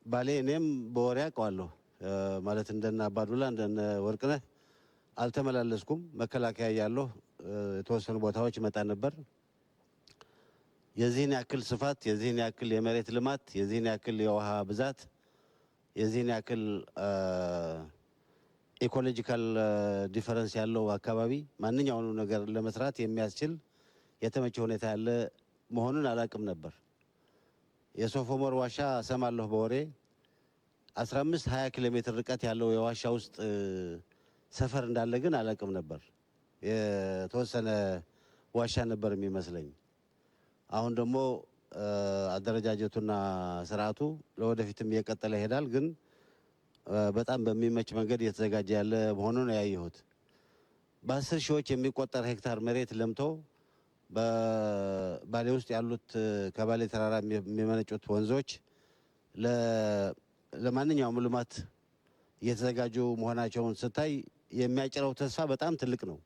ባሌ እኔም በወሬ አውቀዋለሁ ማለት እንደነ አባዱላ እንደነ ወርቅነህ አልተመላለስኩም። መከላከያ ያለው የተወሰኑ ቦታዎች ይመጣ ነበር። የዚህን ያክል ስፋት፣ የዚህን ያክል የመሬት ልማት፣ የዚህን ያክል የውሃ ብዛት፣ የዚህን ያክል ኢኮሎጂካል ዲፈረንስ ያለው አካባቢ ማንኛውንም ነገር ለመስራት የሚያስችል የተመቸ ሁኔታ ያለ መሆኑን አላቅም ነበር። የሶፍ ዑመር ዋሻ ሰማለሁ በወሬ 15-20 ኪሎ ሜትር ርቀት ያለው የዋሻ ውስጥ ሰፈር እንዳለ ግን አላቅም ነበር። የተወሰነ ዋሻ ነበር የሚመስለኝ። አሁን ደግሞ አደረጃጀቱና ስርዓቱ ለወደፊትም እየቀጠለ ይሄዳል። ግን በጣም በሚመች መንገድ እየተዘጋጀ ያለ መሆኑን ያየሁት በ10 ሺዎች የሚቆጠር ሄክታር መሬት ለምቶ በባሌ ውስጥ ያሉት ከባሌ ተራራ የሚመነጩት ወንዞች ለማንኛውም ልማት እየተዘጋጁ መሆናቸውን ስታይ የሚያጭረው ተስፋ በጣም ትልቅ ነው።